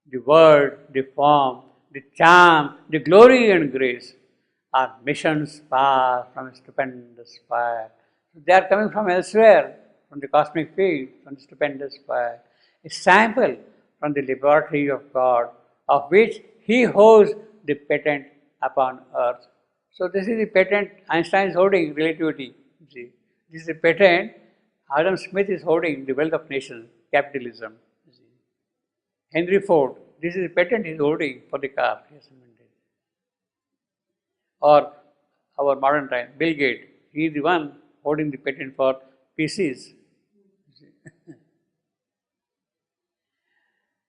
the word, the form, the charm, the glory and grace are missions far from a stupendous fire. They are coming from elsewhere, from the cosmic field, from the stupendous fire. A sample from the laboratory of God, of which He holds the patent upon earth. So this is the patent Einstein is holding, relativity. See, this is the patent Adam Smith is holding, the wealth of nations, capitalism. Henry Ford, this is the patent he is holding for the car he has invented. Or our modern time, Bill Gates, he is the one holding the patent for PCs.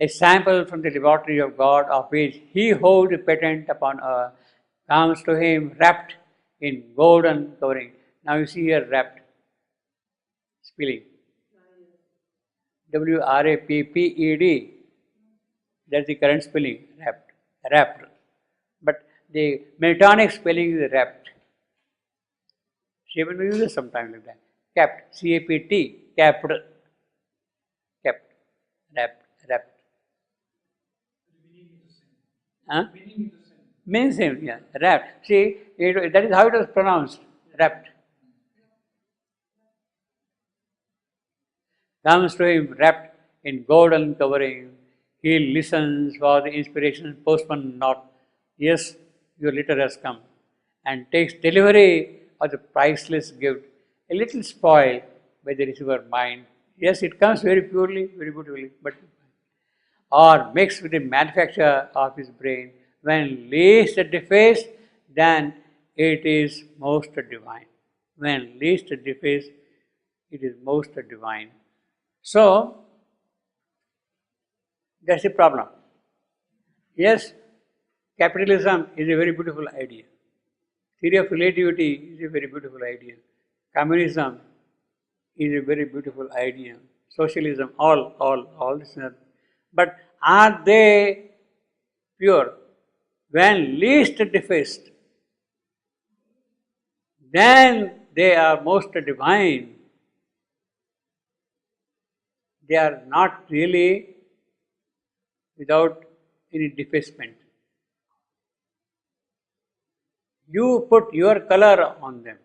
A sample from the laboratory of God, of which He holds a patent upon earth, comes to Him wrapped in golden covering. Now you see here wrapped, spelling. WRAPPED. That's the current spelling, wrapped. Wrapped. But the Miltonic spelling is wrapped. Shaman will use it sometime like that. Capped. CAPT. Capped. Kept. Wrapped. Wrapped. Huh? Means same, yeah. Wrapped. See, that is how it was pronounced. Wrapped. Comes to Him wrapped in golden covering. He listens for the inspiration, postman not. Yes, your letter has come. And takes delivery of the priceless gift, a little spoiled by the receiver mind. Yes, it comes very purely, very beautifully, but or mixed with the manufacture of his brain. When least defaced, then it is most divine. When least defaced, it is most divine. So, that's the problem. Yes, capitalism is a very beautiful idea. Theory of relativity is a very beautiful idea. Communism is a very beautiful idea. Socialism, all this. But are they pure? When least defaced, then they are most divine. They are not really without any defacement. You put your color on them.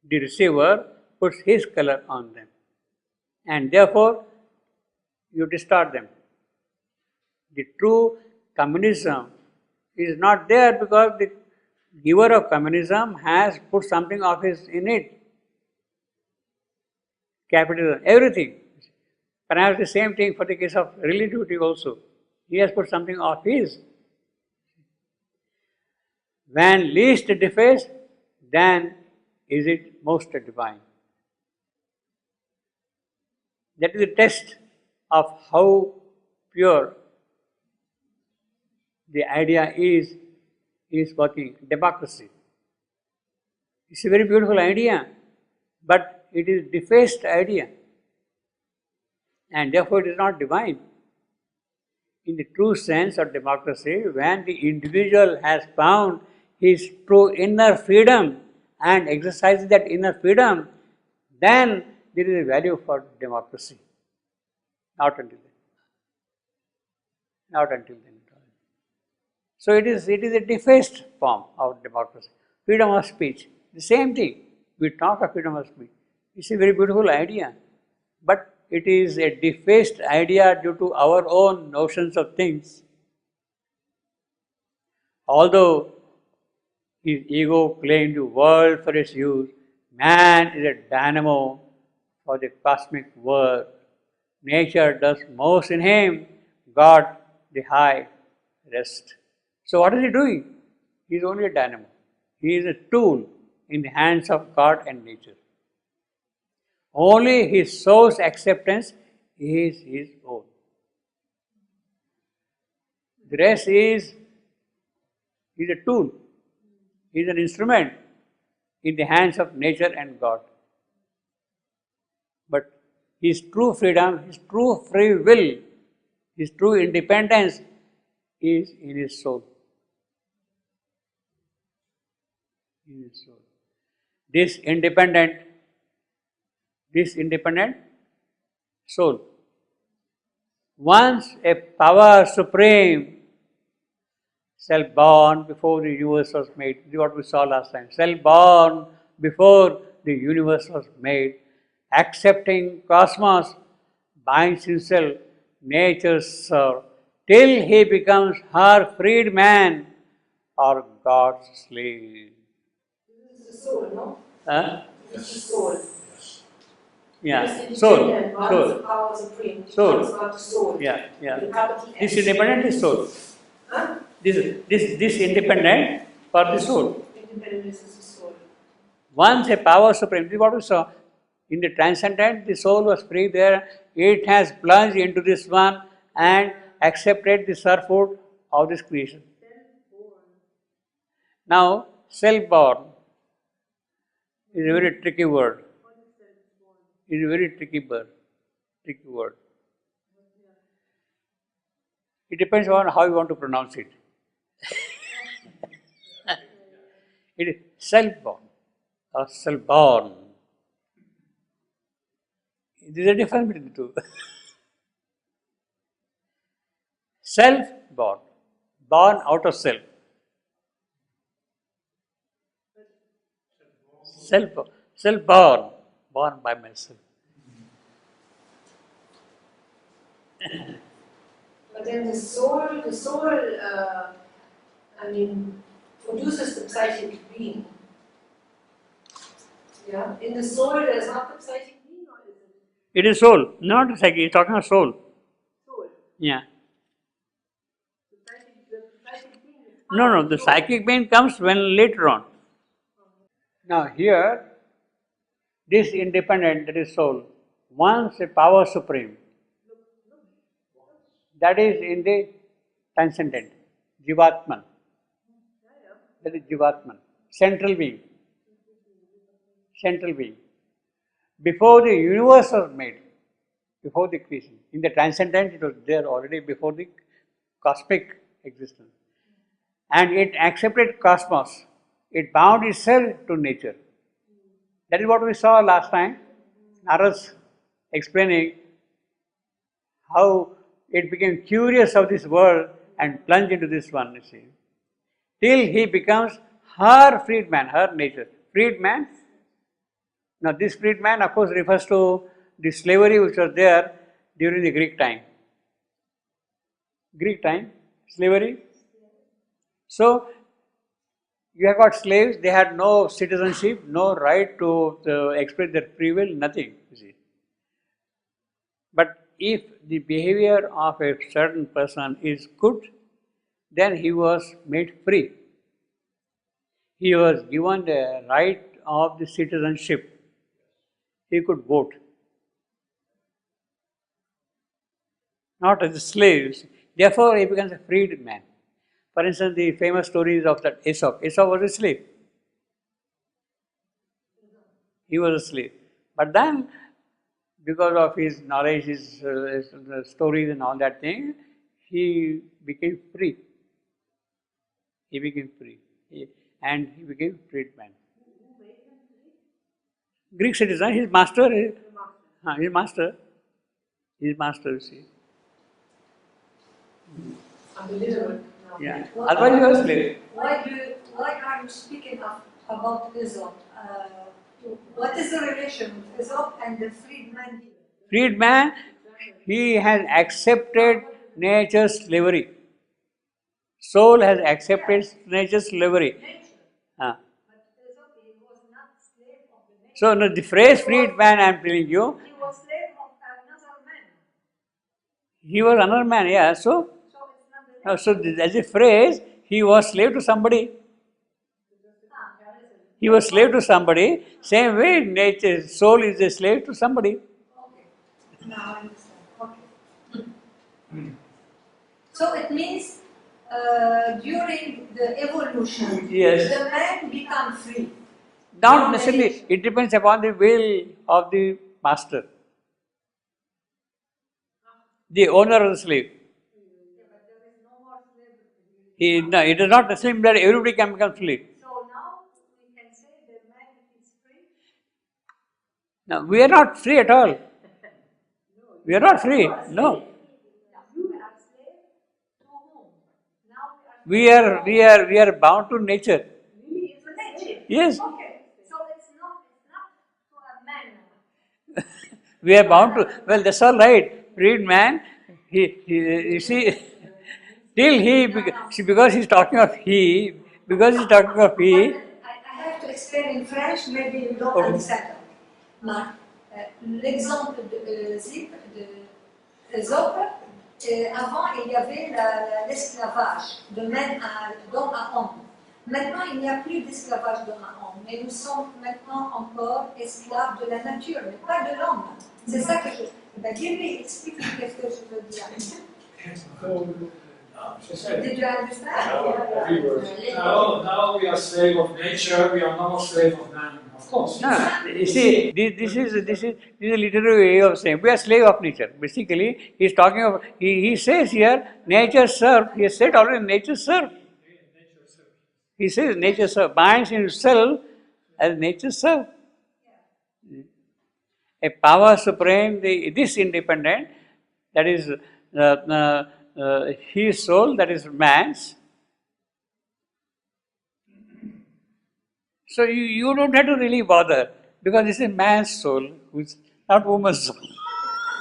The receiver puts his color on them. And therefore, you distort them. The true communism is not there because the giver of communism has put something of his in it. Capitalism, everything. Perhaps the same thing for the case of relativity also. He has put something of his. When least defaced, then is it most divine. That is the test of how pure the idea is working. Democracy. It's a very beautiful idea, but it is defaced idea. And therefore it is not divine. In the true sense of democracy, when the individual has found his true inner freedom and exercises that inner freedom, then there is a value for democracy. Not until then. Not until then. So it is a defaced form of democracy. Freedom of speech, the same thing. We talk of freedom of speech. It's a very beautiful idea, but it is a defaced idea due to our own notions of things. Although his ego claimed the world for its use, man is a dynamo for the cosmic world. Nature does most in him, God the high rest. So what is he doing? He is only a dynamo. He is a tool in the hands of God and nature. Only his soul's acceptance is his own. The rest is a tool. He is an instrument in the hands of nature and God. But his true freedom, his true free will, his true independence is in his soul. In his soul. This independent soul Once a power supreme, self-born before the universe was made. This is what we saw last time. Self-born before the universe was made, accepting cosmos, binds himself, nature's serf, till he becomes her freedman or God's slave. This is the soul, no? Huh? This is the soul. Yeah, soul. Soul. Power supreme. Soul. Talks about the soul. Yeah, yeah. The capital This S. independent is soul. Huh? This independent for the soul. Independence is the soul. Once a power supreme, this is what we saw. In the transcendent, the soul was free there. It has plunged into this one and accepted the serfhood of this creation. Now, self-born is a very tricky word. It is a very tricky word. It depends on how you want to pronounce it. It is self-born or self-born. There is a difference between the two. Self-born, born out of self. Self-born, born by myself. But then the soul, produces the psychic being. Yeah? In the soul, there's not the psychic being, or is it? It is soul, not psychic. It's talking about soul. Soul. Yeah. The psychic being is No. The psychic being comes when later on. Now here, this independent, that is soul, once a power supreme, that is in the transcendent, Jivatman. That is Jivatman, central being. Central being. Before the universe was made, before the creation, in the transcendent it was there already before the cosmic existence. And it accepted cosmos. It bound itself to nature. That is what we saw last time. Naras explaining how it became curious of this world and plunged into this one, you see. Till he becomes her freedman, her nature. Freedman. Now this freedman of course refers to the slavery which was there during the Greek time. Greek time, slavery. So you have got slaves, they had no citizenship, no right to express their free will, nothing, you see. But if the behavior of a certain person is good, then he was made free. He was given the right of the citizenship. He could vote. Not as a slave. Therefore, he becomes a freed man. For instance, the famous stories of that Aesop. Aesop was a slave. He was a slave. But then, because of his knowledge, his stories and all that thing, he became free. He became free. And he became freed man. Greek citizen, his master, you see. unbelievable. Yeah. Otherwise you are a slave. Why are you speaking about Aesop? What is the relation with Aesop and the freedman? Freedman, he has accepted nature's slavery. Soul has accepted nature's slavery. But Aesop, he was not slave of the nature. So no, the phrase freedman, I am telling you, He was slave of another man. he was another man, yeah. So, So it's not the nature. as a phrase, he was slave to somebody. He was slave to somebody. Same way, nature, soul is a slave to somebody. Okay. Now I understand. Okay. So it means during the evolution, Yes. the man becomes free. Not necessarily. It depends upon the will of the master, the owner of the slave. But there is no more slavery. No, it does not necessarily mean that everybody can become slave. So now we can say the man is free. No, we are not free at all. We are not free. No. we are bound to nature. Really, it's a slave. Yes, Okay, so it's not to a man. we are bound to. Well, that's all right. Freed man, you see, till see, because he's talking of he, because he's talking of he. I have to explain in French, maybe you don't Okay. understand. Ma, l'exemple de Zip, de Aesop, avant il y avait l'esclavage de d'homme à homme. Maintenant il n'y a plus d'esclavage d'homme à homme, mais nous sommes maintenant encore esclaves de la nature, mais pas de l'homme. C'est ça que je. Ben, dis-lui, explique qu'est-ce que je veux dire. Did you understand? Now we are slave of nature, we are not slave of man, of course. No, you see, this is a literary way of saying we are slave of nature. Basically, he's talking of he says here nature serve. He has said already nature serve. He says nature serve binds in itself as nature serve. A power supreme, this independent, that is his soul, that is man's. So you don't have to really bother because this is man's soul, who's not woman's soul.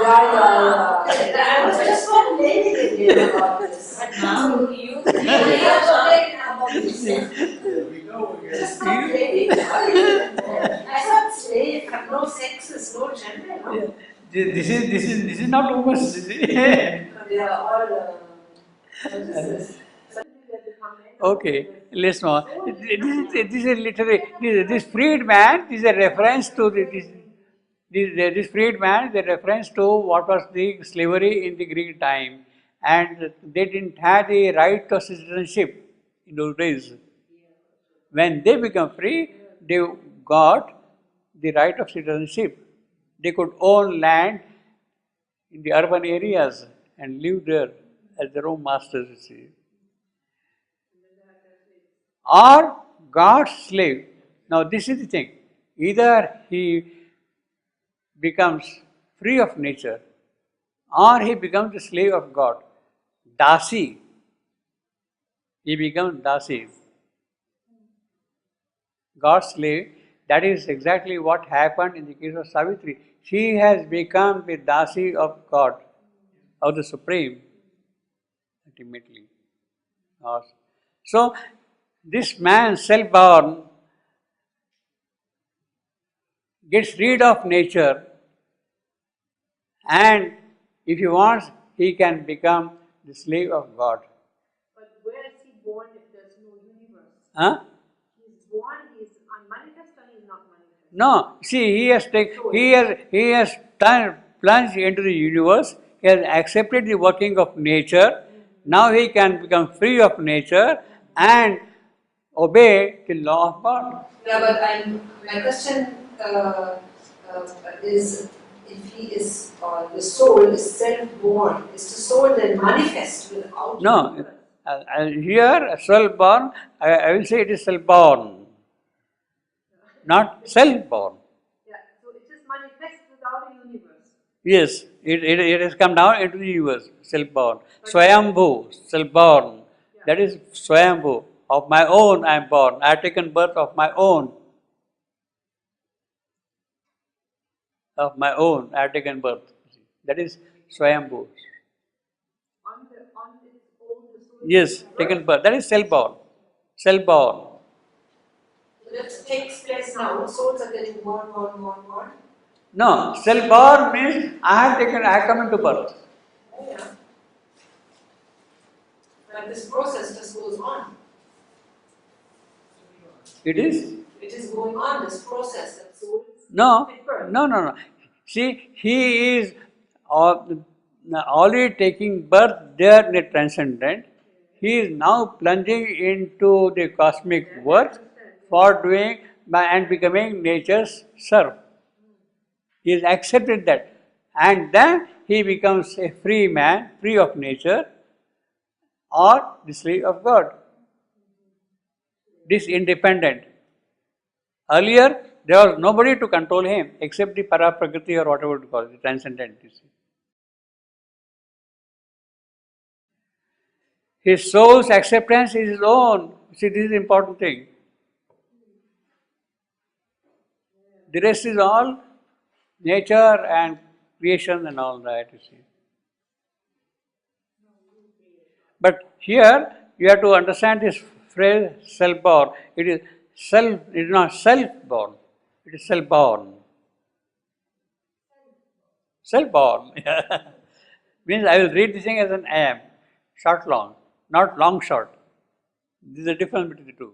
Yeah. I was just complaining about this. But now you are complaining about this. We know we Just complaining. I thought slave, no sexes, no gender. No? This is not woman's. They are all. What is this? Okay, let's know. This is literally this freed man is a reference to this freed man is a reference to what was the slavery in the Greek time, and they didn't have the right to citizenship in those days. When they become free, they got the right of citizenship. They could own land in the urban areas and live there as their own masters, you see. Or God's slave. Now this is the thing. Either he becomes free of nature or he becomes the slave of God. Dasi. He becomes Dasi. God's slave. That is exactly what happened in the case of Savitri. She has become the Dasi of God, of the Supreme, ultimately. So, this man, self-born, gets rid of nature, and if he wants, he can become the slave of God. But where is he born if there's no universe? Huh? He's born, he's unmanifest or he's not manifest? No, see, he has plunged into the universe. He has accepted the working of nature. Now he can become free of nature and obey the law of God. Yeah, but my question is, if he is, the soul is self-born, is the soul then manifest without No, universe? here self-born, I will say it is self-born, not self-born. Yeah, so it is manifest without a universe. Yes, it has come down into the universe, self-born. Swayambhu, self-born. That is Swayambhu. Of my own I am born. I have taken birth of my own. Of my own I have taken birth. That is Swayambhu. On its own, the soul Yes, taken birth. That is self-born. Self-born. So that takes place now. Souls are getting born. No, self-born means I have come into birth. Yeah. But this process just goes on. It is? It is going on, this process that souls No, give birth. no. See, he is already taking birth there in the transcendent. He is now plunging into the cosmic work for doing and becoming nature's serf. He has accepted that. And then he becomes a free man, free of nature, or the slave of God. This independent. Earlier, there was nobody to control him except the Paraprakriti or whatever you call it, the transcendent. You see. His soul's acceptance is his own. See, this is the important thing. The rest is all nature and creation and all that, you see. But here you have to understand this phrase self-born. It is not self-born, it is self-born. Self-born. Means I will read this thing as an am, short long, not long short. There is a difference between the two.